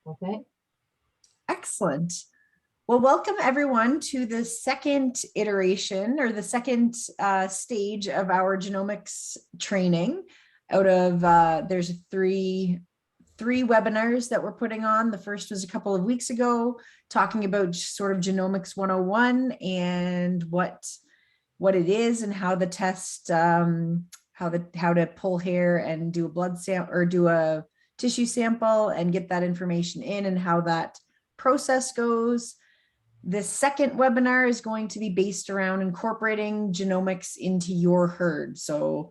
Okay. Excellent. Well, welcome everyone to the second iteration or the second stage of our genomics training. Out of there's three webinars that we're putting on. The first was a couple of weeks ago, talking about sort of genomics 101 and what it is and how the test, how to pull hair and do a blood sample or do a tissue sample and get that information in and how that process goes. The second webinar is going to be based around incorporating genomics into your herd. So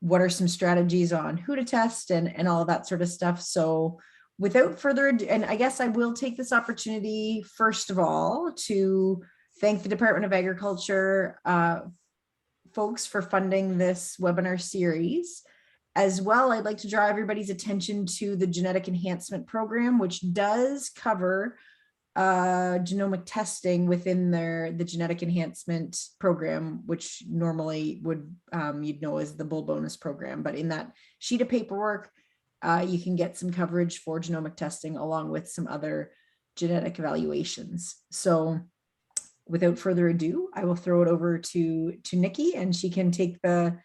what are some strategies on who to test and all of that sort of stuff. So without further ado, and I guess I will take this opportunity, first of all, to thank the Department of Agriculture folks for funding this webinar series. As well, I'd like to draw everybody's attention to the genetic enhancement program, which does cover genomic testing within the genetic enhancement program, which normally would you'd know as the bull bonus program. But in that sheet of paperwork, you can get some coverage for genomic testing along with some other genetic evaluations. So without further ado, I will throw it over to Nikki, and she can take the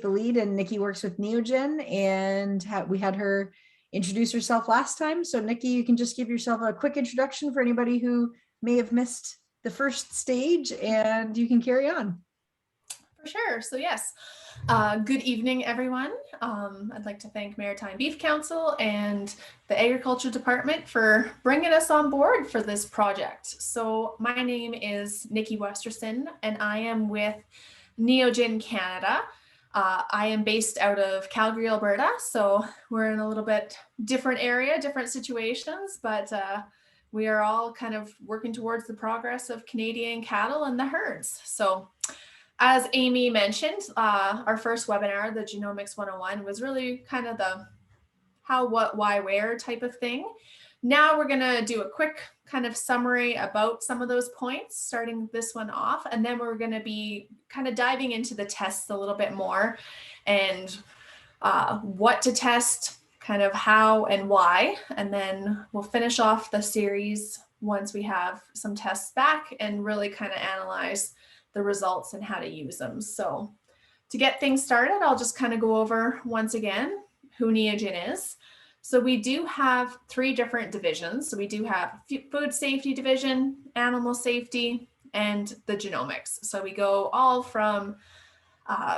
lead. And Nikki works with Neogen, and we had her introduce herself last time. So Nikki, you can just give yourself a quick introduction for anybody who may have missed the first stage, and you can carry on. For sure. So yes, good evening, everyone. I'd like to thank Maritime Beef Council and the Agriculture Department for bringing us on board for this project. So my name is Nikki Westerson, and I am with Neogen Canada. I am based out of Calgary, Alberta, so we're in a little bit different area, different situations, but we are all kind of working towards the progress of Canadian cattle and the herds. So as Amy mentioned, our first webinar, the Genomics 101, was really kind of the how, what, why, where type of thing. Now we're going to do a quick kind of summary about some of those points, starting this one off, and then we're going to be kind of diving into the tests a little bit more and what to test, kind of how and why, and then we'll finish off the series once we have some tests back and really kind of analyze the results and how to use them. So to get things started, I'll just kind of go over once again who Neogen is. So we do have three different divisions. So we do have food safety division, animal safety, and the genomics. So we go all from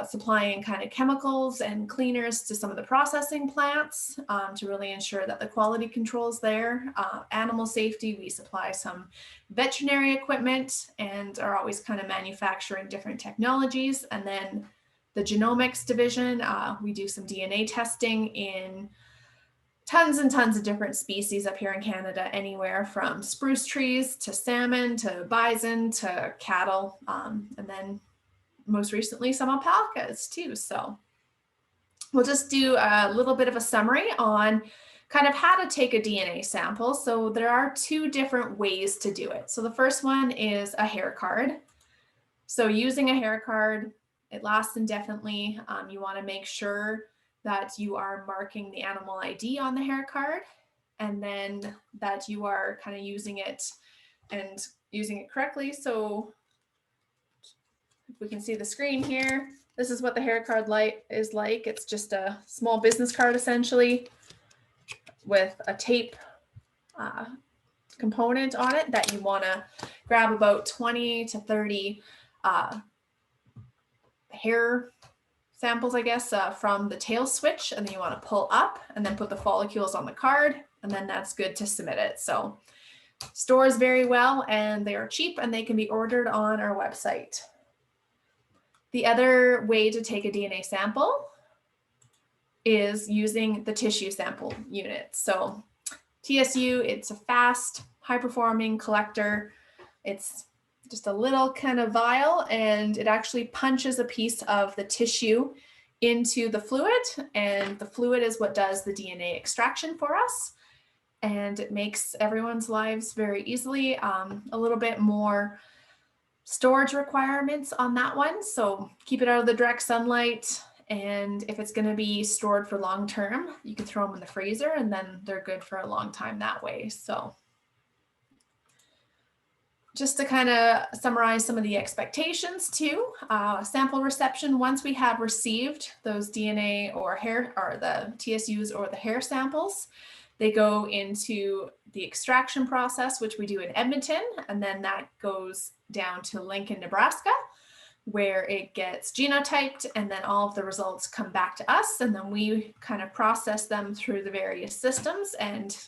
supplying kind of chemicals and cleaners to some of the processing plants to really ensure that the quality control's there. Animal safety, we supply some veterinary equipment and are always kind of manufacturing different technologies. And then the genomics division, we do some DNA testing in tons and tons of different species up here in Canada, anywhere from spruce trees to salmon to bison to cattle, and then most recently some alpacas too. So we'll just do a little bit of a summary on kind of how to take a DNA sample. So there are two different ways to do it. So the first one is a hair card. So using a hair card, it lasts indefinitely. You want to make sure that you are marking the animal ID on the hair card, and then that you are kind of using it and using it correctly. So if we can see the screen here, this is what the hair card is like. It's just a small business card essentially with a tape component on it that you want to grab about 20 to 30 hair samples, I guess, from the tail switch, and then you want to pull up and then put the follicles on the card, and then that's good to submit it. So stores very well, and they are cheap, and they can be ordered on our website. The other way to take a DNA sample is using the tissue sample unit. So TSU, it's a fast, high-performing collector. It's just a little kind of vial, and it actually punches a piece of the tissue into the fluid, and the fluid is what does the DNA extraction for us, and it makes everyone's lives very easily. A little bit more storage requirements on that one, so keep it out of the direct sunlight And if it's going to be stored for long term, you can throw them in the freezer and then they're good for a long time that way. So just to kind of summarize some of the expectations too, sample reception, once we have received those DNA or hair or the TSUs or the hair samples, they go into the extraction process, which we do in Edmonton, and then that goes down to Lincoln, Nebraska, where it gets genotyped, and then all of the results come back to us, and then we kind of process them through the various systems and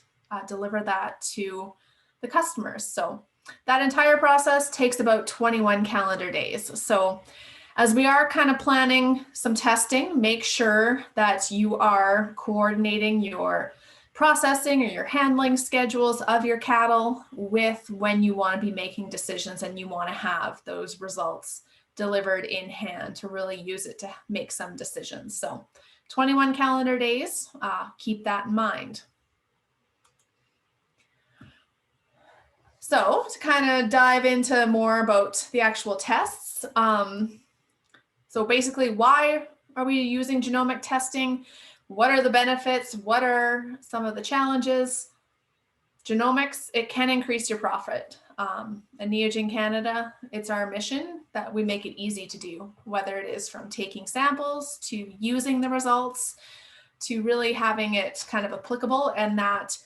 deliver that to the customers. So that entire process takes about 21 calendar days. So as we are kind of planning some testing, make sure that you are coordinating your processing or your handling schedules of your cattle with when you want to be making decisions and you want to have those results delivered in hand to really use it to make some decisions. So 21 calendar days, keep that in mind. So to kind of dive into more about the actual tests. So basically, why are we using genomic testing? What are the benefits? What are some of the challenges? Genomics, it can increase your profit. At Neogen Canada, it's our mission that we make it easy to do, whether it is from taking samples to using the results to really having it kind of applicable, and that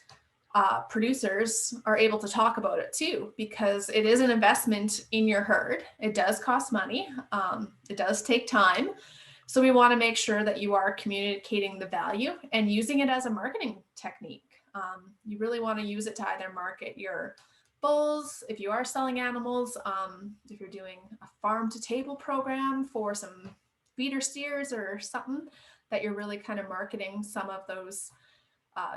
producers are able to talk about it too, because it is an investment in your herd. It does cost money. It does take time. So we want to make sure that you are communicating the value and using it as a marketing technique. You really want to use it to either market your bulls, if you are selling animals, if you're doing a farm to table program for some feeder steers or something, that you're really kind of marketing some of those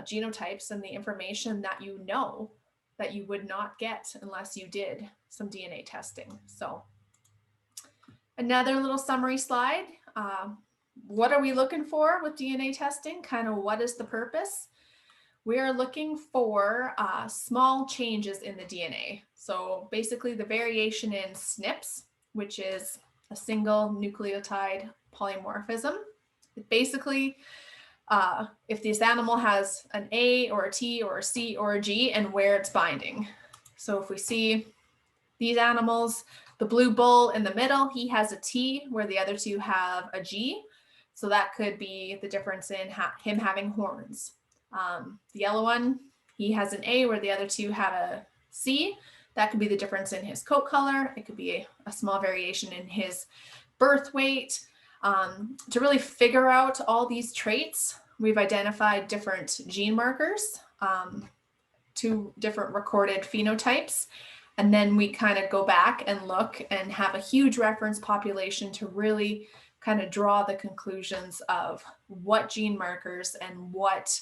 genotypes and the information that you know that you would not get unless you did some DNA testing. So another little summary slide. What are we looking for with DNA testing? Kind of what is the purpose? We are looking for small changes in the DNA. So basically the variation in SNPs, which is a single nucleotide polymorphism. Basically, if this animal has an A or a T or a C or a G and where it's binding. So if we see these animals, the blue bull in the middle, he has a T where the other two have a G. So that could be the difference in him having horns. The yellow one, he has an A where the other two have a C. That could be the difference in his coat color. It could be a small variation in his birth weight. To really figure out all these traits, we've identified different gene markers, 2 different recorded phenotypes, and then we kind of go back and look and have a huge reference population to really kind of draw the conclusions of what gene markers and what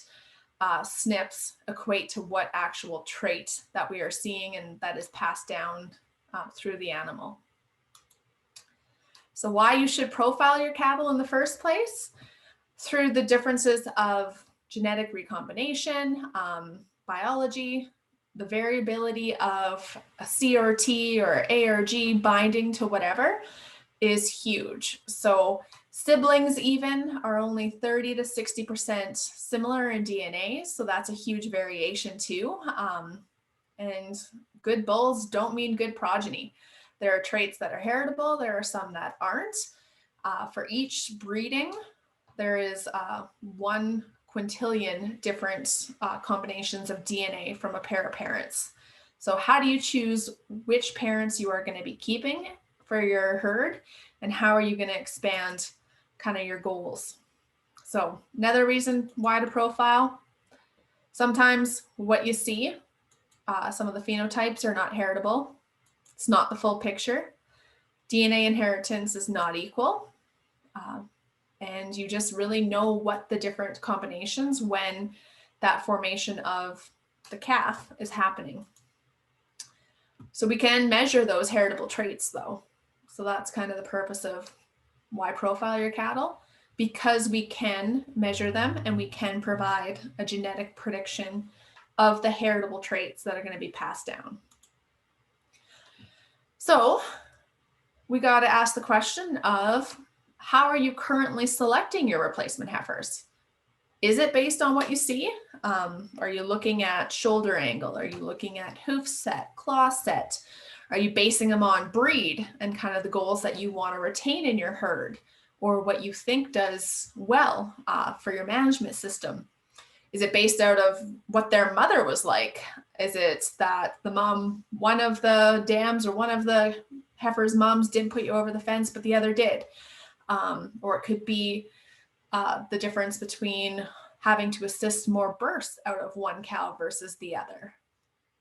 SNPs equate to what actual trait that we are seeing and that is passed down through the animal. So why you should profile your cattle in the first place? Through the differences of genetic recombination, biology, the variability of a C or T or A or G binding to whatever is huge. So siblings even are only 30 to 60% similar in DNA. So that's a huge variation too. And good bulls don't mean good progeny. There are traits that are heritable. There are some that aren't. For each breeding, there is 1 quintillion different combinations of DNA from a pair of parents. So how do you choose which parents you are going to be keeping for your herd, and how are you going to expand kind of your goals? So another reason why to profile, sometimes what you see, some of the phenotypes are not heritable. It's not the full picture. DNA inheritance is not equal. And you just really know what the different combinations when that formation of the calf is happening. So we can measure those heritable traits though. So that's kind of the purpose of why profile your cattle, because we can measure them and we can provide a genetic prediction of the heritable traits that are going to be passed down. So we got to ask the question of how are you currently selecting your replacement heifers? Is it based on what you see? Are you looking at shoulder angle? Are you looking at hoof set, claw set? Are you basing them on breed and kind of the goals that you want to retain in your herd, or what you think does well for your management system? Is it based out of what their mother was like? Is it that the mom, one of the dams or one of the heifers' moms didn't put you over the fence, but the other did? Or it could be the difference between having to assist more births out of one cow versus the other.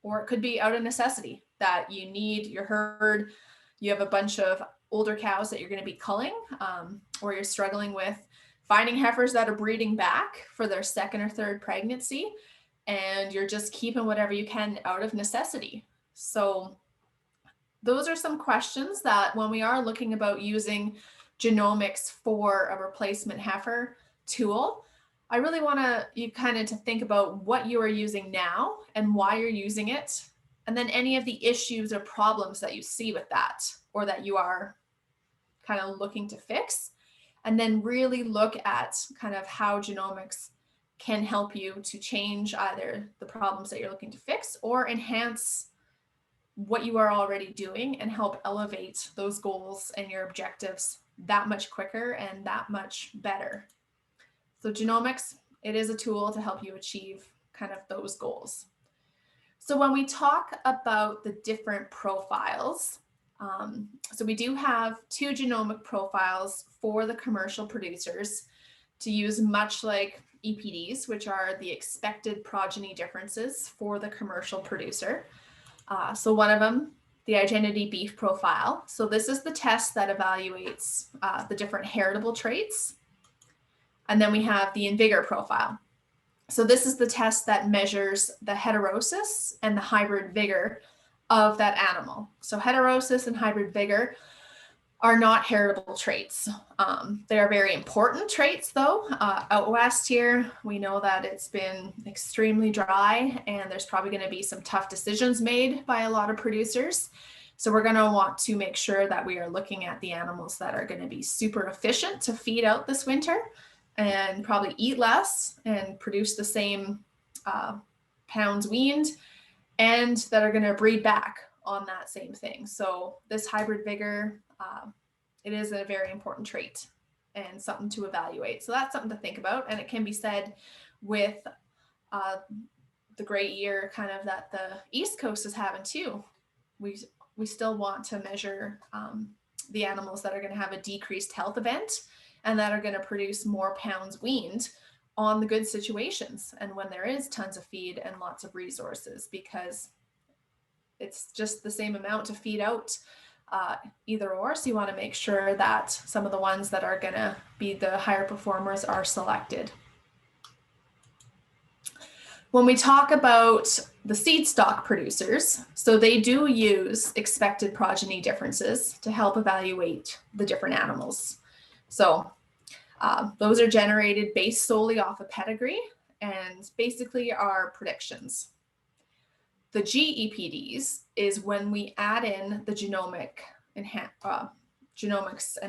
Or it could be out of necessity that you need your herd, you have a bunch of older cows that you're going to be culling, or you're struggling with finding heifers that are breeding back for their second or third pregnancy, and you're just keeping whatever you can out of necessity. So those are some questions that when we are looking about using genomics for a replacement heifer tool, I really want you kind of to think about what you are using now and why you're using it, and then any of the issues or problems that you see with that or that you are kind of looking to fix, and then really look at kind of how genomics can help you to change either the problems that you're looking to fix or enhance what you are already doing and help elevate those goals and your objectives that much quicker and that much better. So genomics, it is a tool to help you achieve kind of those goals. So when we talk about the different profiles, so we do have 2 genomic profiles for the commercial producers to use, much like EPDs, which are the expected progeny differences for the commercial producer. So one of them, the Igenity Beef profile. So this is the test that evaluates the different heritable traits. And then we have the Envigor profile. So this is the test that measures the heterosis and the hybrid vigor of that animal. So heterosis and hybrid vigor are not heritable traits. They are very important traits though. Out west here, we know that it's been extremely dry and there's probably going to be some tough decisions made by a lot of producers. So we're going to want to make sure that we are looking at the animals that are going to be super efficient to feed out this winter and probably eat less and produce the same pounds weaned, and that are going to breed back on that same thing. So this hybrid vigor, it is a very important trait and something to evaluate. So that's something to think about. And it can be said with the great year kind of that the East Coast is having too. We still want to measure the animals that are going to have a decreased health event and that are going to produce more pounds weaned on the good situations and when there is tons of feed and lots of resources, because it's just the same amount to feed out either or. So you want to make sure that some of the ones that are going to be the higher performers are selected. When we talk about the seed stock producers, so they do use expected progeny differences to help evaluate the different animals. So those are generated based solely off of pedigree and basically are predictions. The GEPDs is when we add in the genomics and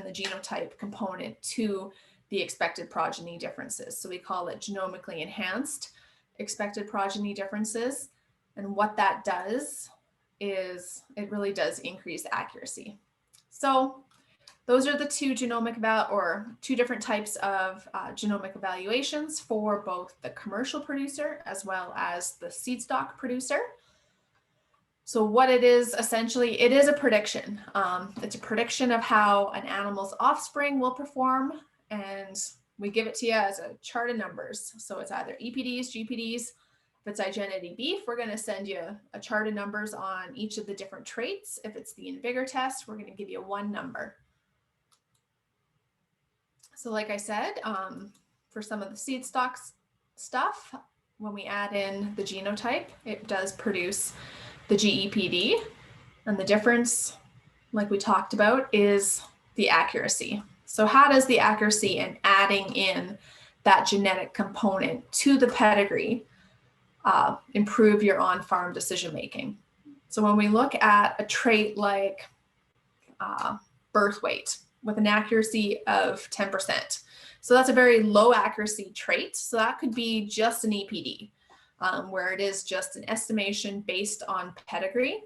the genotype component to the expected progeny differences. So we call it genomically enhanced expected progeny differences. And what that does is it really does increase accuracy. So those are the 2 two different types of genomic evaluations for both the commercial producer as well as the seed stock producer. So what it is, essentially, it is a prediction. It's a prediction of how an animal's offspring will perform, and we give it to you as a chart of numbers. So it's either EPDs, GPDs. If it's Igenity Beef, we're going to send you a chart of numbers on each of the different traits. If it's the Envigor test, we're going to give you 1 number. So like I said, for some of the seed stocks stuff, when we add in the genotype, it does produce the GEPD. And the difference, like we talked about, is the accuracy. So how does the accuracy and adding in that genetic component to the pedigree improve your on-farm decision making? So when we look at a trait like birth weight, with an accuracy of 10%. So that's a very low accuracy trait. So that could be just an EPD, where it is just an estimation based on pedigree.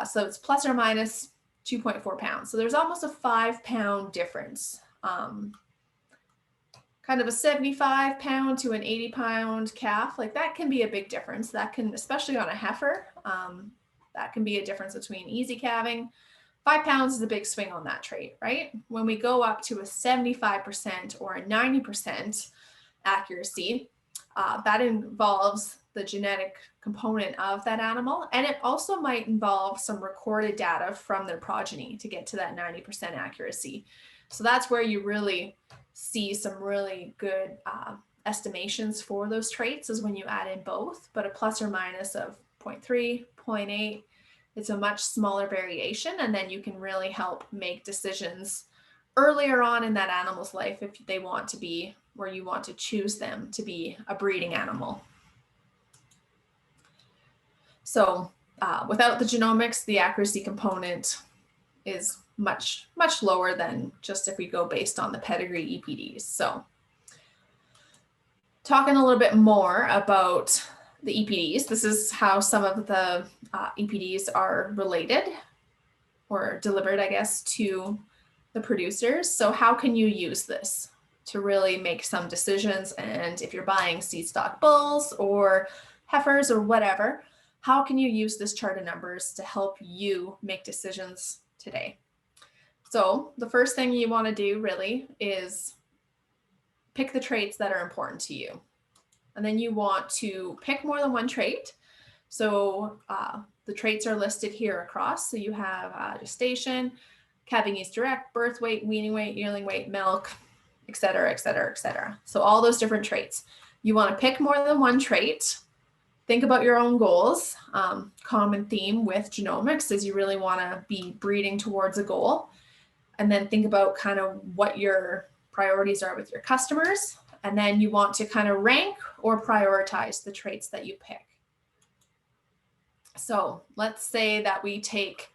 So it's plus or minus 2.4 pounds. So there's almost a 5-pound difference. Kind of a 75-pound to an 80-pound calf, like that can be a big difference. That can, especially on a heifer, that can be a difference between easy calving. 5 pounds is a big swing on that trait, right? When we go up to a 75% or a 90% accuracy, that involves the genetic component of that animal. And it also might involve some recorded data from their progeny to get to that 90% accuracy. So that's where you really see some really good estimations for those traits, is when you add in both, but a plus or minus of 0.3, 0.8, it's a much smaller variation. And then you can really help make decisions earlier on in that animal's life if they want to be, where you want to choose them to be a breeding animal. So without the genomics, the accuracy component is much, much lower than just if we go based on the pedigree EPDs. So talking a little bit more about the EPDs, this is how some of the EPDs are related or delivered, I guess, to the producers. So how can you use this to really make some decisions? And if you're buying seed stock bulls or heifers or whatever, how can you use this chart of numbers to help you make decisions today? So the first thing you want to do really is pick the traits that are important to you. And then you want to pick more than one trait. So the traits are listed here across. So you have gestation, calving age direct, birth weight, weaning weight, yearling weight, milk, et cetera, et cetera, et cetera. So all those different traits. You want to pick more than one trait. Think about your own goals. Common theme with genomics is you really want to be breeding towards a goal. And then think about kind of what your priorities are with your customers. And then you want to kind of rank or prioritize the traits that you pick. So let's say that we take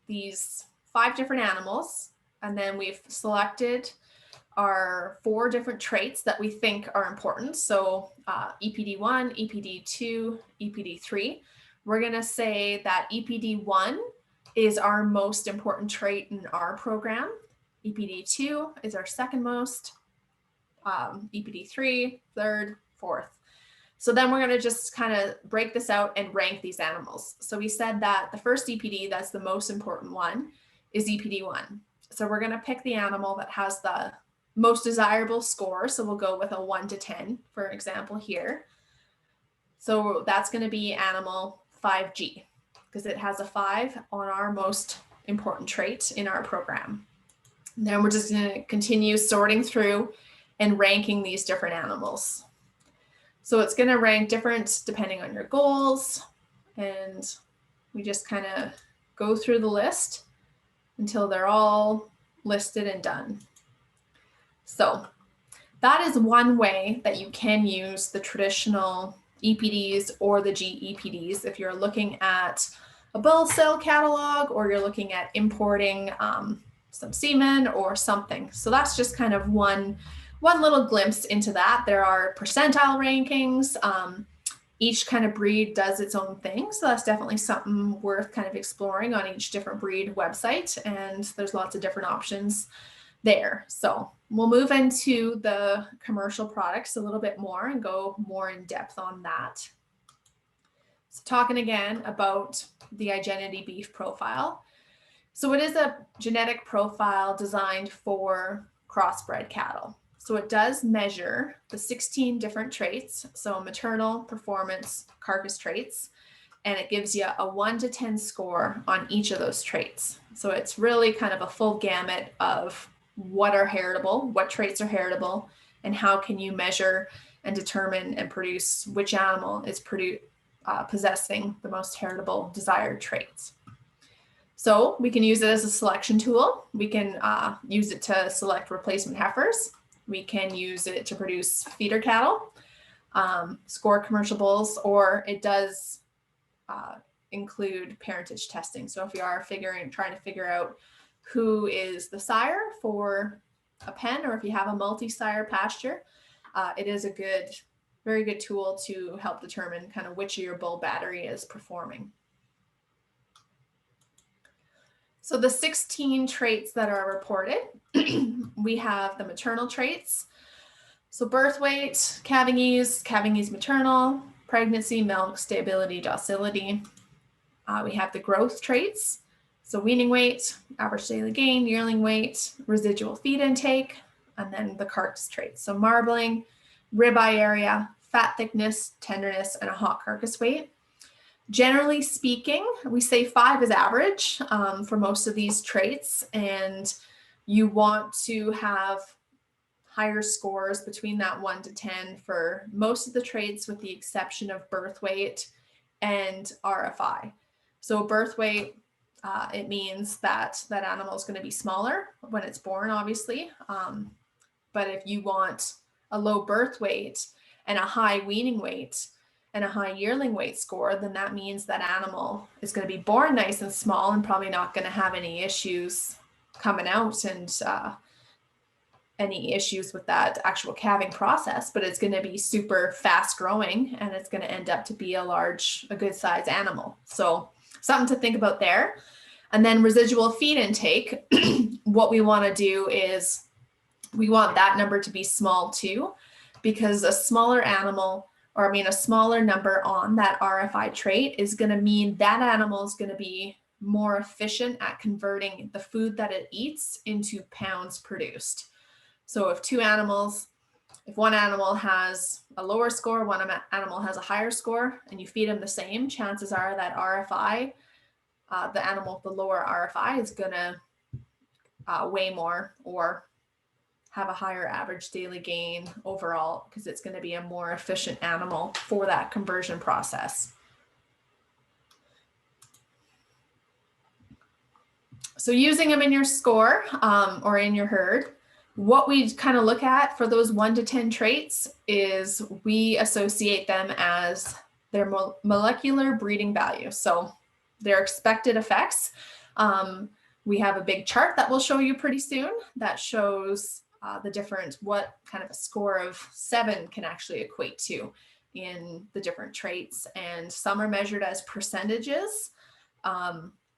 these 5 different animals, and then we've selected our 4 different traits that we think are important. So EPD1, EPD2, EPD3. We're going to say that EPD1 is our most important trait in our program. EPD2 is our second most. EPD3, third, fourth. So then we're going to just kind of break this out and rank these animals. So we said that the first EPD, that's the most important one, is EPD1. So we're going to pick the animal that has the most desirable score. So we'll go with a 1 to 10, for example, here. So that's going to be animal 5G, because it has a 5 on our most important trait in our program. And then we're just going to continue sorting through and ranking these different animals. So it's going to rank different depending on your goals. And we just kind of go through the list until they're all listed and done. So that is one way that you can use the traditional EPDs or the GEPDs if you're looking at a bull sale catalog, or you're looking at importing some semen or something. So that's just kind of one little glimpse into that. There are percentile rankings. Each kind of breed does its own thing. So that's definitely something worth kind of exploring on each different breed website. And there's lots of different options there. So we'll move into the commercial products a little bit more and go more in depth on that. So talking again about the Igenity Beef profile. So it is a genetic profile designed for crossbred cattle. So it does measure the 16 different traits, so maternal, performance, carcass traits, and it gives you a 1 to 10 score on each of those traits. So it's really kind of a full gamut of what are heritable, what traits are heritable, and how can you measure and determine and produce which animal is possessing the most heritable desired traits. So we can use it as a selection tool. We can use it to select replacement heifers. We can use it to produce feeder cattle, score commercial bulls, or it does include parentage testing. So if you are trying to figure out who is the sire for a pen, or if you have a multi-sire pasture, it is a very good tool to help determine kind of which of your bull battery is performing. So the 16 traits that are reported, we have the maternal traits. So birth weight, calving ease maternal, pregnancy, milk, stability, docility. We have the growth traits. So weaning weight, average daily gain, yearling weight, residual feed intake, and then the carcass traits. So marbling, ribeye area, fat thickness, tenderness, and a hot carcass weight. Generally speaking, we say 5 is average for most of these traits, and you want to have higher scores between that 1 to 10 for most of the traits, with the exception of birth weight and RFI. So birth weight, it means that that animal is going to be smaller when it's born, obviously. But if you want a low birth weight and a high weaning weight and a high yearling weight score, then that means that animal is going to be born nice and small and probably not going to have any issues coming out and any issues with that actual calving process, but it's going to be super fast growing and it's going to end up to be a good size animal. So something to think about there. And then residual feed intake, what we want to do is we want that number to be small too, because a smaller animal, or a smaller number on that RFI trait is going to mean that animal is going to be more efficient at converting the food that it eats into pounds produced. So if one animal has a lower score, one animal has a higher score, and you feed them the same, chances are that RFI, the animal with the lower RFI is going to weigh more or have a higher average daily gain overall, because it's going to be a more efficient animal for that conversion process. So using them in your score or in your herd, what we kind of look at for those 1 to 10 traits is we associate them as their molecular breeding value. So their expected effects. We have a big chart that we'll show you pretty soon that shows what kind of a score of 7 can actually equate to in the different traits. And some are measured as percentages.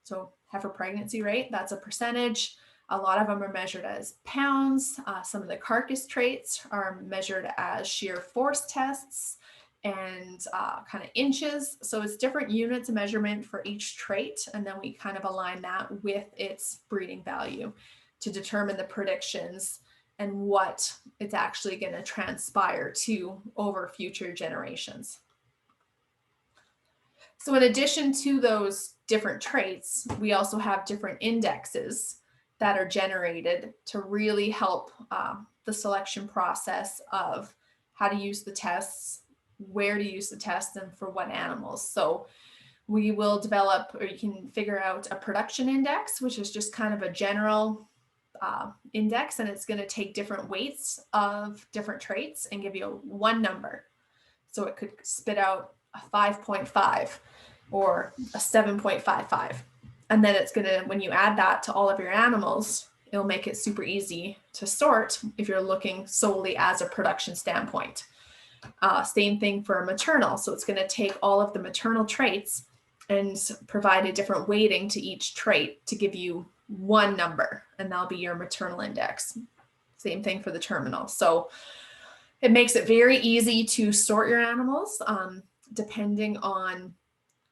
So heifer pregnancy rate, that's a percentage. A lot of them are measured as pounds. Some of the carcass traits are measured as shear force tests and kind of inches. So it's different units of measurement for each trait. And then we kind of align that with its breeding value to determine the predictions and what it's actually going to transpire to over future generations. So in addition to those different traits, we also have different indexes that are generated to really help the selection process of how to use the tests, where to use the tests, and for what animals. So we will develop, or you can figure out a production index, which is just kind of a general index, and it's going to take different weights of different traits and give you one number. So it could spit out a 5.5 or a 7.55. And then it's going to, when you add that to all of your animals, it'll make it super easy to sort if you're looking solely as a production standpoint. Same thing for maternal. So it's going to take all of the maternal traits and provide a different weighting to each trait to give you one number, and that'll be your maternal index. Same thing for the terminal. So it makes it very easy to sort your animals depending on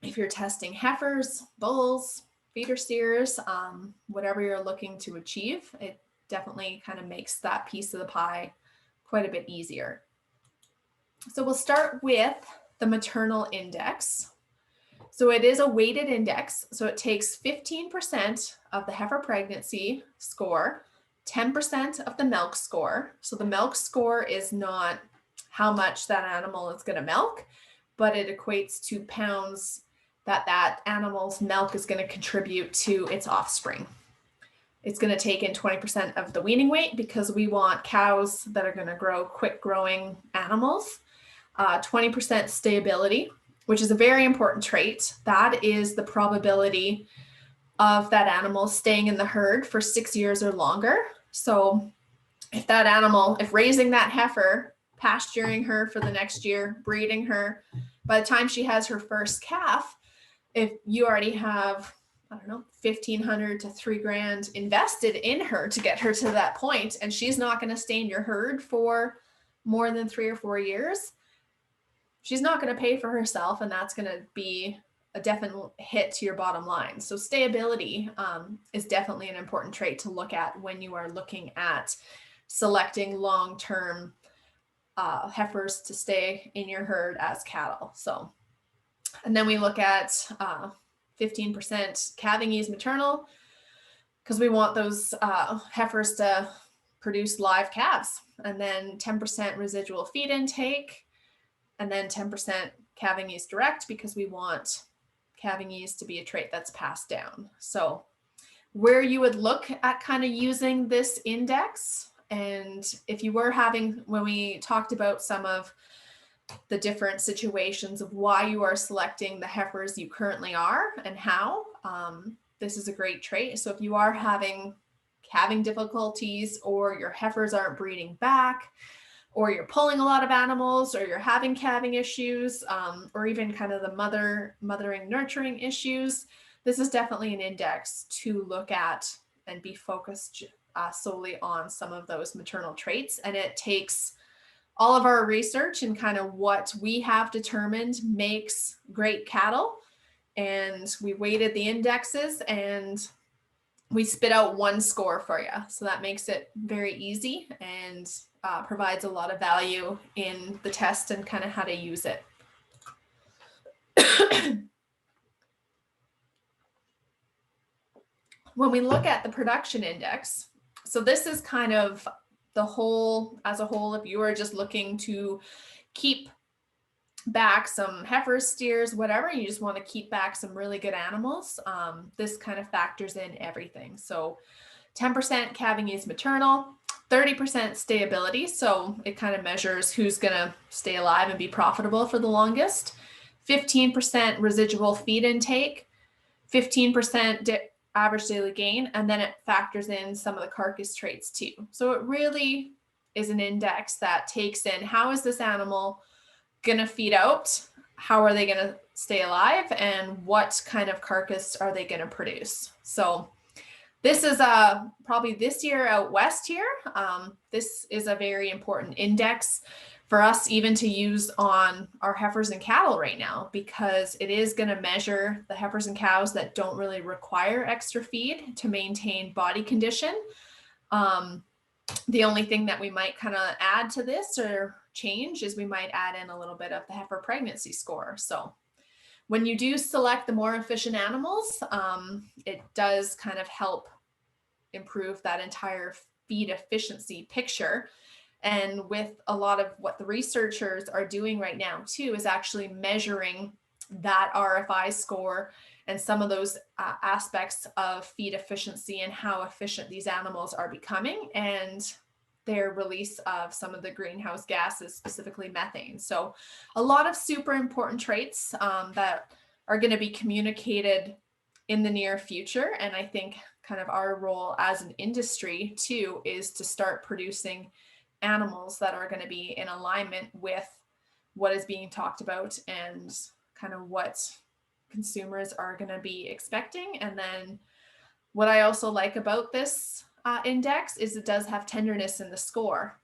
if you're testing heifers, bulls, feeder steers, whatever you're looking to achieve. It definitely kind of makes that piece of the pie quite a bit easier. So we'll start with the maternal index. So it is a weighted index. So it takes 15% of the heifer pregnancy score, 10% of the milk score. So the milk score is not how much that animal is going to milk, but it equates to pounds that animal's milk is going to contribute to its offspring. It's going to take in 20% of the weaning weight because we want cows that are going to grow quick growing animals. 20% stability, which is a very important trait. That is the probability of that animal staying in the herd for 6 years or longer. So if that animal, if raising that heifer, pasturing her for the next year, breeding her, by the time she has her first calf, if you already have, I don't know, 1,500 to $3,000 invested in her to get her to that point, and she's not going to stay in your herd for more than 3 or 4 years, she's not going to pay for herself, and that's going to be a definite hit to your bottom line. So stayability is definitely an important trait to look at when you are looking at selecting long-term heifers to stay in your herd as cattle. So, and then we look at 15% calving ease maternal, because we want those heifers to produce live calves, and then 10% residual feed intake, and then 10% calving ease direct, because we want calving ease to be a trait that's passed down. So where you would look at kind of using this index, and if you were having, when we talked about some of the different situations of why you are selecting the heifers you currently are and how, this is a great trait. So if you are having calving difficulties, or your heifers aren't breeding back, or you're pulling a lot of animals, or you're having calving issues, or even kind of the mothering, nurturing issues, this is definitely an index to look at and be focused solely on some of those maternal traits. And it takes all of our research and kind of what we have determined makes great cattle, and we weighted the indexes and we spit out one score for you. So that makes it very easy and provides a lot of value in the test and kind of how to use it. When we look at the production index, so this is kind of the whole, as a whole, if you are just looking to keep back some heifers, steers, whatever, you just want to keep back some really good animals, this kind of factors in everything. So 10% calving ease maternal, 30% stayability, so it kind of measures who's going to stay alive and be profitable for the longest, 15% residual feed intake, 15% average daily gain, and then it factors in some of the carcass traits too. So it really is an index that takes in, how is this animal going to feed out, how are they going to stay alive, and what kind of carcass are they going to produce. So this is probably this year out west here. This is a very important index for us even to use on our heifers and cattle right now, because it is going to measure the heifers and cows that don't really require extra feed to maintain body condition. The only thing that we might kind of add to this or change is we might add in a little bit of the heifer pregnancy score. So when you do select the more efficient animals, it does kind of help improve that entire feed efficiency picture. And with a lot of what the researchers are doing right now too, is actually measuring that RFI score and some of those aspects of feed efficiency and how efficient these animals are becoming, and their release of some of the greenhouse gases, specifically methane. So a lot of super important traits that are going to be communicated in the near future. And I think kind of our role as an industry too is to start producing animals that are going to be in alignment with what is being talked about and kind of what consumers are going to be expecting. And then what I also like about this index is it does have tenderness in the score.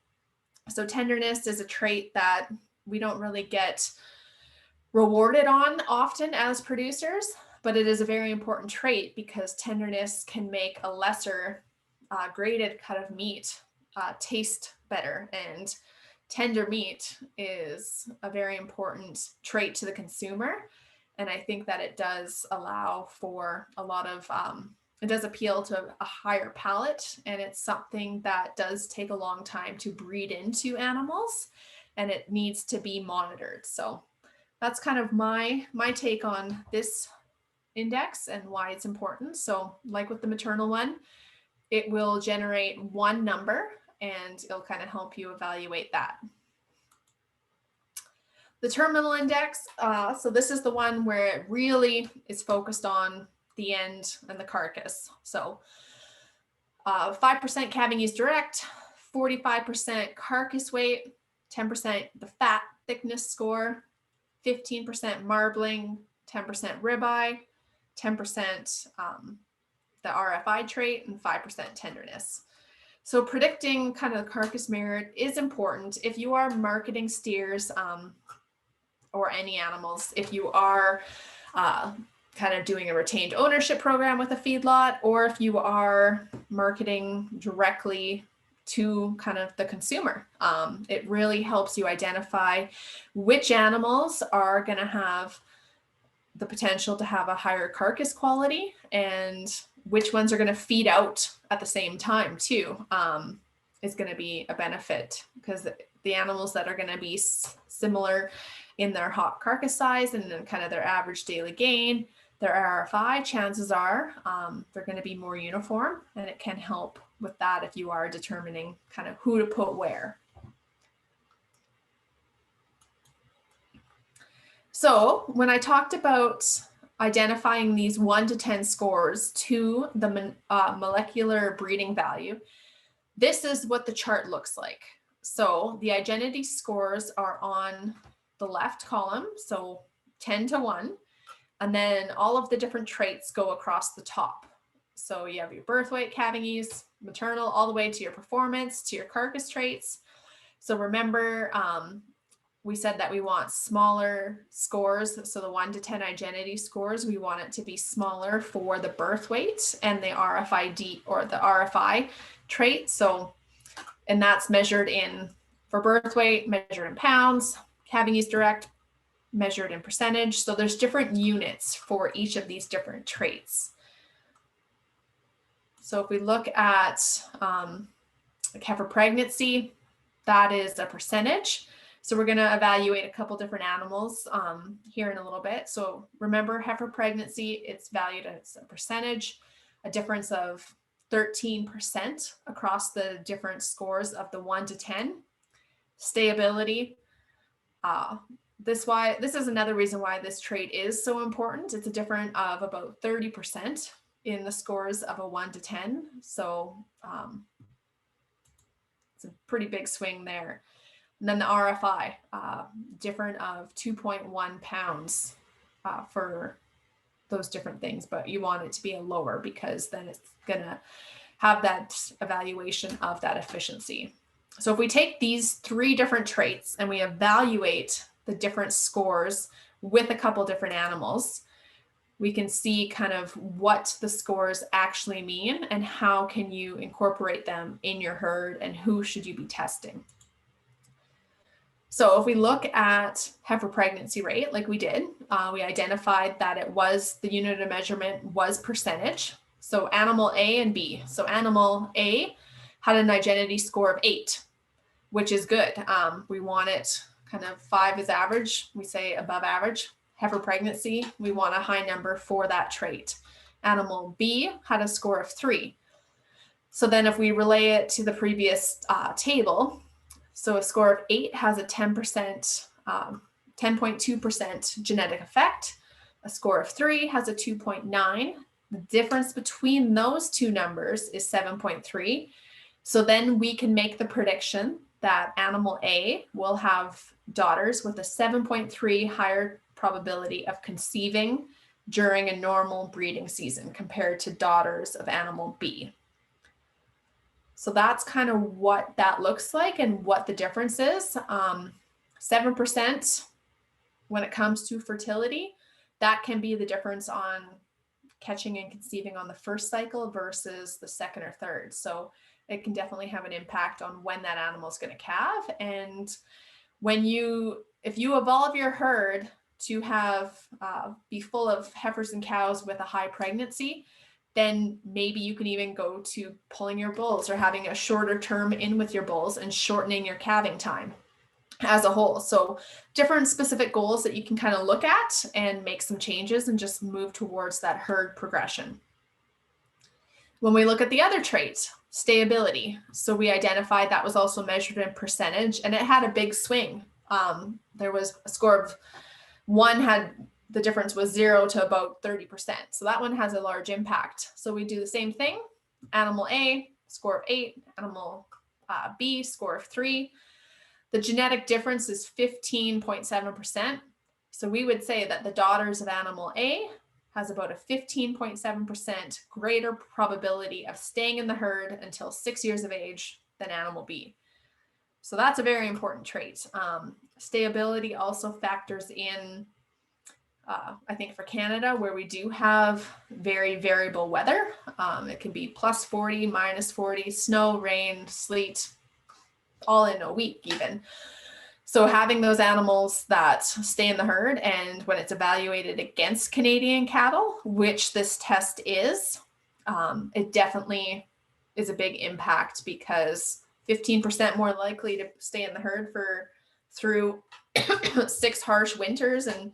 So tenderness is a trait that we don't really get rewarded on often as producers, but it is a very important trait because tenderness can make a lesser graded cut of meat taste better. And tender meat is a very important trait to the consumer. And I think that it does allow for a lot of, it does appeal to a higher palate. And it's something that does take a long time to breed into animals, and it needs to be monitored. So that's kind of my take on this index and why it's important. So like with the maternal one, it will generate one number and it'll kind of help you evaluate that. The terminal index, so this is the one where it really is focused on the end and the carcass. So 5% calving use direct, 45% carcass weight, 10% the fat thickness score, 15% marbling, 10% ribeye, 10% the RFI trait, and 5% tenderness. So predicting kind of the carcass merit is important if you are marketing steers or any animals. If you are kind of doing a retained ownership program with a feedlot, or if you are marketing directly to kind of the consumer. It really helps you identify which animals are going to have the potential to have a higher carcass quality and which ones are going to feed out at the same time too, is going to be a benefit, because the animals that are going to be similar in their hot carcass size and then kind of their average daily gain, their RFI, chances are they're going to be more uniform, and it can help with that if you are determining kind of who to put where. So when I talked about identifying these 1 to 10 scores to the molecular breeding value, this is what the chart looks like. So the Igenity scores are on the left column, so 10 to 1. And then all of the different traits go across the top. So you have your birth weight, calving ease, maternal, all the way to your performance, to your carcass traits. So remember, we said that we want smaller scores. So the 1 to 10 Igenity scores, we want it to be smaller for the birth weight and the RFID or the RFI trait. So, and that's measured in, for birth weight, measured in pounds, calving ease direct, measured in percentage. So there's different units for each of these different traits. So if we look at like heifer pregnancy, that is a percentage. So we're going to evaluate a couple different animals here in a little bit. So remember, heifer pregnancy, it's valued as a percentage, a difference of 13% across the different scores of the 1 to 10. Stayability, this is another reason why this trait is so important. It's a difference of about 30% in the scores of a 1 to 10. So it's a pretty big swing there. And then the RFI, different of 2.1 pounds for those different things, but you want it to be a lower, because then it's gonna have that evaluation of that efficiency. So if we take these 3 different traits and we evaluate the different scores with a couple different animals, we can see kind of what the scores actually mean and how can you incorporate them in your herd and who should you be testing. So if we look at heifer pregnancy rate, like we did, we identified that it was, the unit of measurement was percentage. So animal A and B. So animal A had an Igenity score of 8, which is good. We want it kind of 5 is average. We say above average. Heifer pregnancy, we want a high number for that trait. Animal B had a score of 3. So then if we relay it to the previous table, so a score of 8 has a 10%, 10.2% genetic effect. A score of 3 has a 2.9. The difference between those two numbers is 7.3. So then we can make the prediction that animal A will have daughters with a 7.3 higher probability of conceiving during a normal breeding season compared to daughters of animal B. So that's kind of what that looks like and what the difference is. 7% when it comes to fertility, that can be the difference on catching and conceiving on the first cycle versus the second or third. So it can definitely have an impact on when that animal is going to calve. And when if you evolve your herd to have be full of heifers and cows with a high pregnancy, then maybe you can even go to pulling your bulls or having a shorter term in with your bulls and shortening your calving time as a whole. So different specific goals that you can kind of look at and make some changes and just move towards that herd progression. When we look at the other trait, stayability. So we identified that was also measured in percentage, and it had a big swing. There was a score of 1 had the difference was 0 to about 30%. So that one has a large impact. So we do the same thing. Animal A, score of 8, animal B, score of 3. The genetic difference is 15.7%. So we would say that the daughters of animal A has about a 15.7% greater probability of staying in the herd until 6 years of age than animal B. So that's a very important trait. Stayability also factors in, I think for Canada, where we do have very variable weather. It can be plus 40, minus 40, snow, rain, sleet, all in a week even. So having those animals that stay in the herd, and when it's evaluated against Canadian cattle, which this test is, it definitely is a big impact, because 15% more likely to stay in the herd through 6 harsh winters and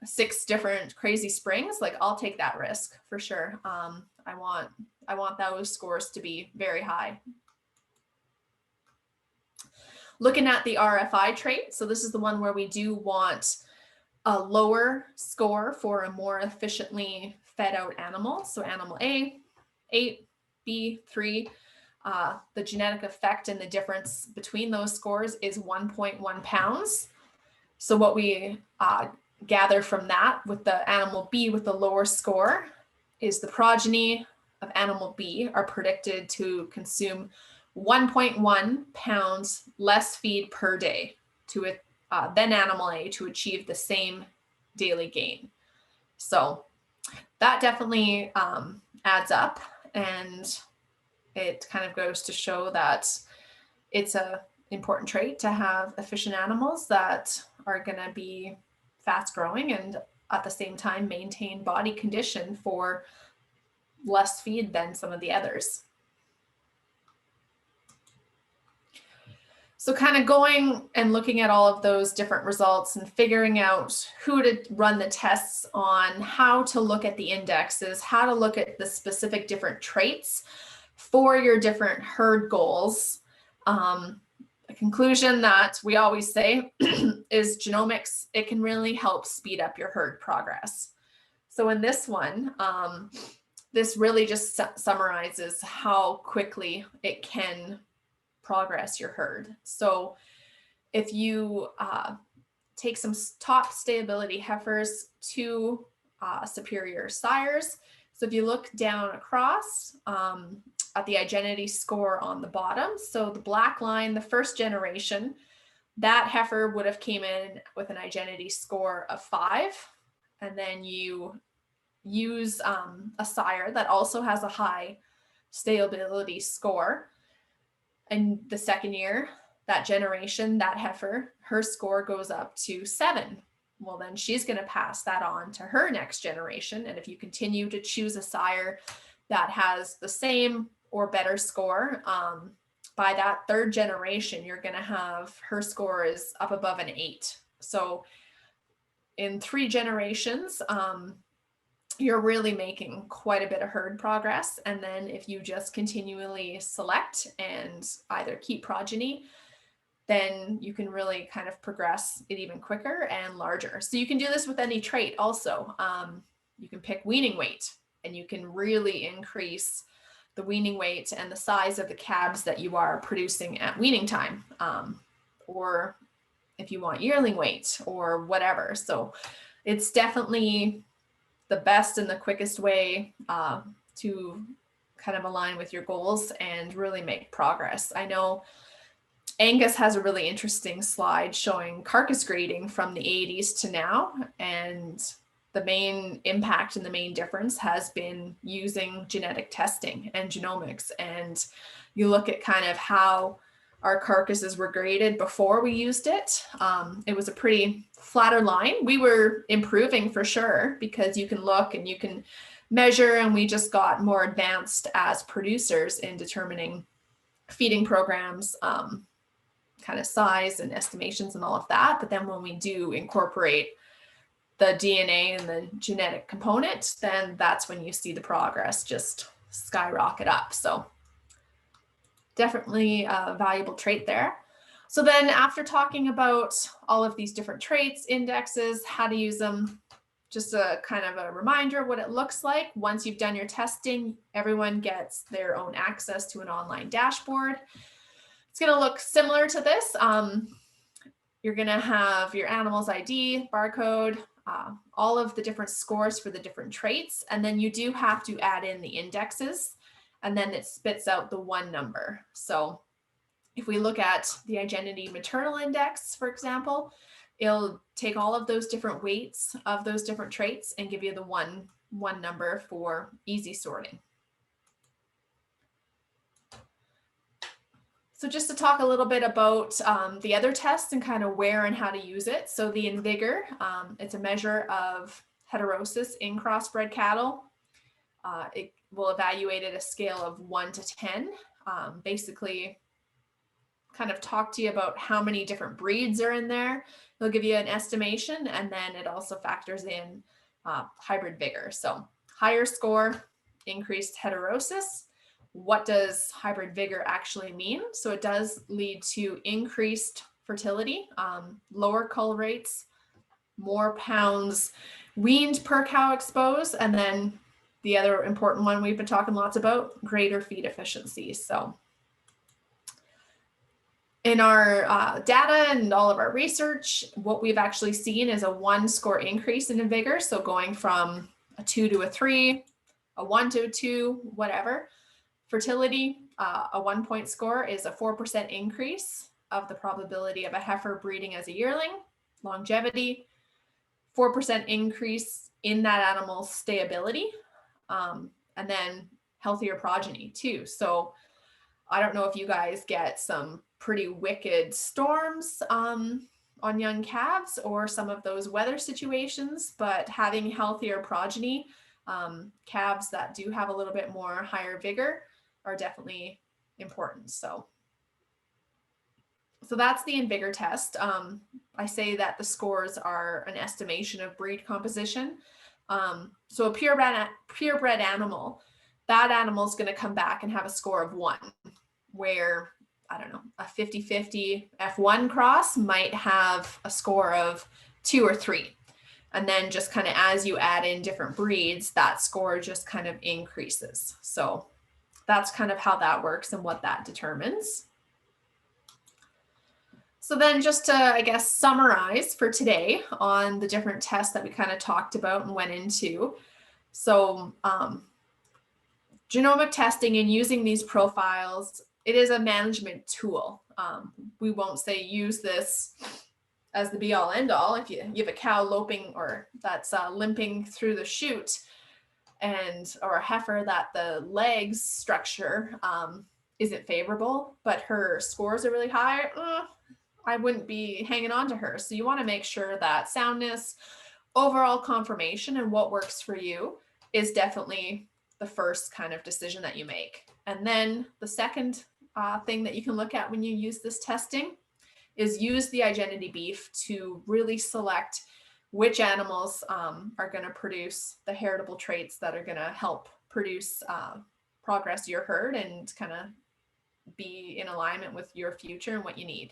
6 different crazy springs. Like, I'll take that risk for sure. I want those scores to be very high. Looking at the RFI trait, so this is the one where we do want a lower score for a more efficiently fed out animal. So animal A, 8, B, 3. The genetic effect and the difference between those scores is 1.1 pounds. So what we gather from that with the animal B with the lower score is the progeny of animal B are predicted to consume 1.1 pounds less feed per day than animal A to achieve the same daily gain. So that definitely adds up, and it kind of goes to show that it's a important trait to have efficient animals that are going to be fast growing and at the same time maintain body condition for less feed than some of the others. So kind of going and looking at all of those different results and figuring out who to run the tests on, how to look at the indexes, how to look at the specific different traits for your different herd goals. A conclusion that we always say is genomics, it can really help speed up your herd progress. So in this one, this really just summarizes how quickly it can progress your herd. So if you take some top stability heifers to superior sires, so if you look down across at the Igenity score on the bottom, so the black line, the first generation, that heifer would have came in with an Igenity score of 5, and then you use a sire that also has a high stability score. And the second year, that generation, that heifer, her score goes up to 7. Well, then she's going to pass that on to her next generation. And if you continue to choose a sire that has the same or better score, by that third generation, you're going to have her score is up above an 8. So in 3 generations, you're really making quite a bit of herd progress. And then if you just continually select and either keep progeny, then you can really kind of progress it even quicker and larger. So you can do this with any trait also. You can pick weaning weight, and you can really increase the weaning weight and the size of the calves that you are producing at weaning time, or if you want yearling weight or whatever. So it's definitely the best and the quickest way to kind of align with your goals and really make progress. I know Angus has a really interesting slide showing carcass grading from the 80s to now, and the main impact and the main difference has been using genetic testing and genomics. And you look at kind of how our carcasses were graded before we used it. It was a pretty flatter line. We were improving for sure, because you can look and you can measure, and we just got more advanced as producers in determining feeding programs, kind of size and estimations and all of that. But then when we do incorporate the DNA and the genetic component, then that's when you see the progress just skyrocket up. So definitely a valuable trait there. So then after talking about all of these different traits, indexes, how to use them, just a kind of a reminder of what it looks like. Once you've done your testing, everyone gets their own access to an online dashboard. It's going to look similar to this. You're going to have your animal's ID, barcode, all of the different scores for the different traits. And then you do have to add in the indexes, and then it spits out the one number. So if we look at the Igenity maternal index, for example, it'll take all of those different weights of those different traits and give you the one number for easy sorting. So just to talk a little bit about the other tests and kind of where and how to use it. So the Envigor, it's a measure of heterosis in crossbred cattle. It will evaluate at a scale of 1 to 10. Basically, kind of talk to you about how many different breeds are in there. It'll give you an estimation, and then it also factors in hybrid vigor. So higher score, increased heterosis. What does hybrid vigor actually mean? So it does lead to increased fertility, lower cull rates, more pounds weaned per cow exposed, and then the other important one we've been talking lots about, greater feed efficiency. So in our data and all of our research, what we've actually seen is a 1 score increase in Envigor. So going from a 2 to a 3, a 1 to a 2, whatever. Fertility, a 1 point score is a 4% increase of the probability of a heifer breeding as a yearling. Longevity, 4% increase in that animal's stayability. And then healthier progeny too. So I don't know if you guys get some pretty wicked storms on young calves or some of those weather situations, but having healthier progeny, calves that do have a little bit more higher vigor are definitely important. So that's the Envigor test. I say that the scores are an estimation of breed composition. So a purebred animal, that animal is going to come back and have a score of 1, where, I don't know, a 50-50 F1 cross might have a score of 2 or 3. And then just kind of as you add in different breeds, that score just kind of increases. So that's kind of how that works and what that determines. So then just to, I guess, summarize for today on the different tests that we kind of talked about and went into. So genomic testing and using these profiles, it is a management tool. We won't say use this as the be all end all. If you have a cow loping or that's limping through the chute, or a heifer that the legs structure isn't favorable, but her scores are really high, I wouldn't be hanging on to her. So you want to make sure that soundness, overall conformation, and what works for you is definitely the first kind of decision that you make. And then the second thing that you can look at when you use this testing is use the Igenity beef to really select which animals are going to produce the heritable traits that are going to help produce progress your herd and kind of be in alignment with your future and what you need.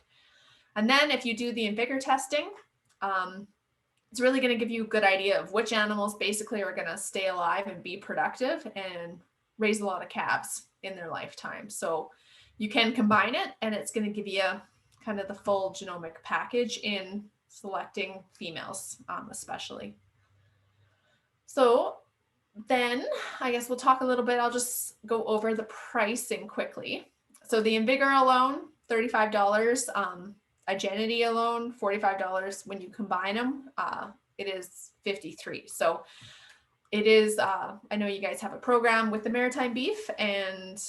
And then if you do the Envigor testing, it's really going to give you a good idea of which animals basically are going to stay alive and be productive and raise a lot of calves in their lifetime. So you can combine it, and it's going to give you kind of the full genomic package in selecting females, especially. So then I guess we'll talk a little bit. I'll just go over the pricing quickly. So the Envigor alone, $35. Igenity alone, $45. When you combine them, it is $53. So it is, I know you guys have a program with the Maritime Beef, and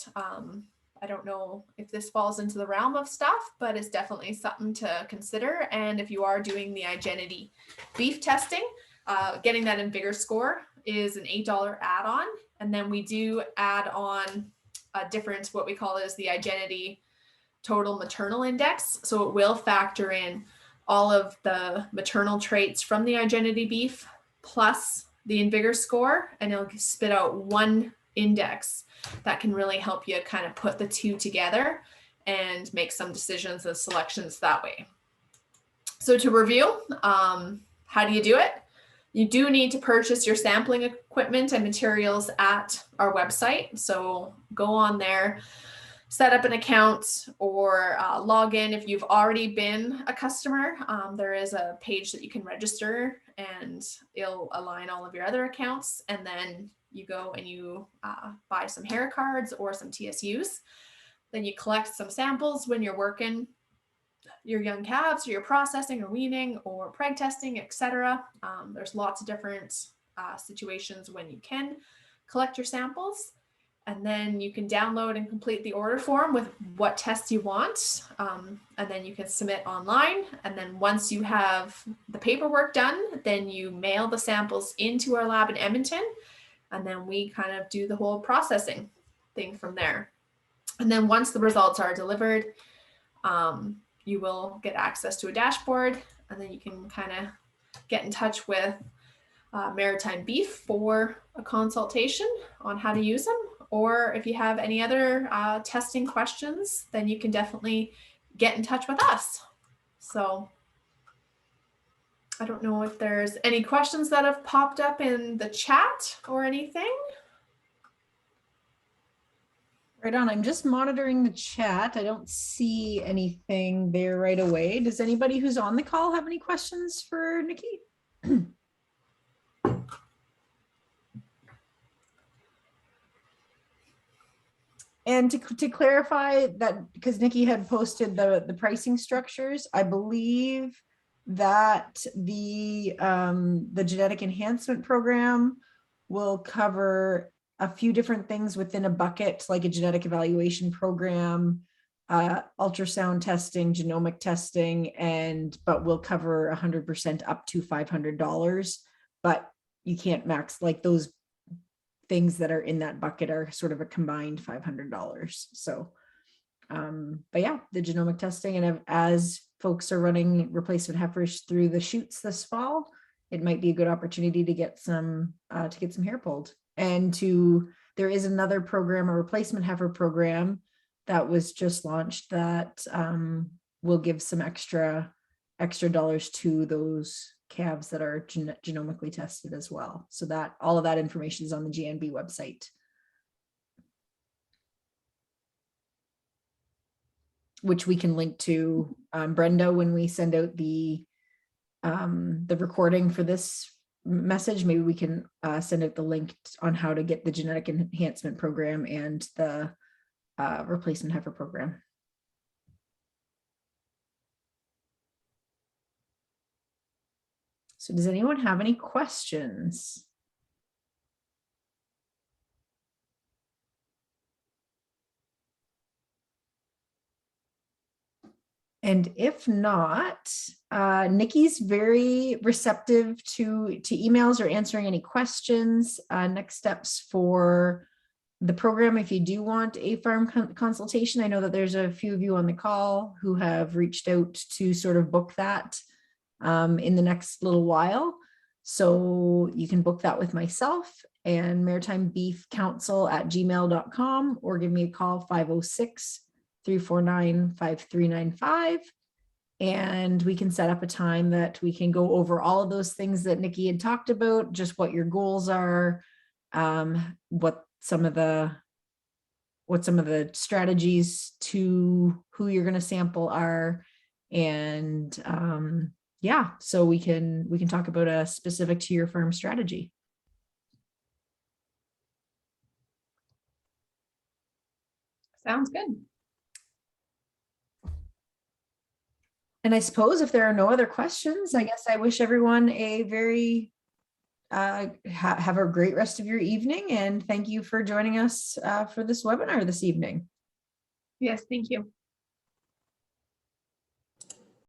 I don't know if this falls into the realm of stuff, but it's definitely something to consider. And if you are doing the Igenity beef testing, getting that Envigor score is an $8 add-on. And then we do add on a different, what we call is the Igenity total maternal index. So it will factor in all of the maternal traits from the Igenity beef plus the Envigor score, and it'll spit out one index that can really help you kind of put the two together and make some decisions and selections that way. So to review, how do you do it? You do need to purchase your sampling equipment and materials at our website. So go on there, set up an account, or log in if you've already been a customer. There is a page that you can register and it'll align all of your other accounts. And then you go and you buy some hair cards or some TSUs. Then you collect some samples when you're working your young calves, or you're processing or weaning or preg testing, etc. There's lots of different situations when you can collect your samples. And then you can download and complete the order form with what tests you want. And then you can submit online. And then once you have the paperwork done, then you mail the samples into our lab in Edmonton. And then we kind of do the whole processing thing from there. And then once the results are delivered, you will get access to a dashboard, and then you can kind of get in touch with Maritime Beef for a consultation on how to use them. Or if you have any other testing questions, then you can definitely get in touch with us. So I don't know if there's any questions that have popped up in the chat or anything. Right on. I'm just monitoring the chat. I don't see anything there right away. Does anybody who's on the call have any questions for Nikki? And to clarify that, because Nikki had posted the pricing structures, I believe that the genetic enhancement program will cover a few different things within a bucket, like a genetic evaluation program, ultrasound testing, genomic testing, but will cover 100% up to $500. But you can't max, like those things that are in that bucket are sort of a combined $500. So, but yeah, the genomic testing, and as folks are running replacement heifers through the chutes this fall, it might be a good opportunity to get some hair pulled. And there is another program, a replacement heifer program that was just launched that will give some extra dollars to those calves that are genomically tested as well. So that all of that information is on the GNB website, which we can link to Brenda when we send out the recording for this message. Maybe we can send out the link on how to get the genetic enhancement program and the replacement heifer program. So does anyone have any questions? And if not, Nikki's very receptive to emails or answering any questions. Next steps for the program, if you do want a farm consultation, I know that there's a few of you on the call who have reached out to sort of book that in the next little while. So you can book that with myself and maritimebeefcouncil@gmail.com, or give me a call 506-349-5395. And we can set up a time that we can go over all of those things that Nikki had talked about, just what your goals are, what some of the strategies to who you're going to sample are. And yeah, so we can talk about a specific to your farm strategy. Sounds good. And I suppose if there are no other questions, I guess I wish everyone a very have a great rest of your evening, and thank you for joining us for this webinar this evening. Yes, thank you.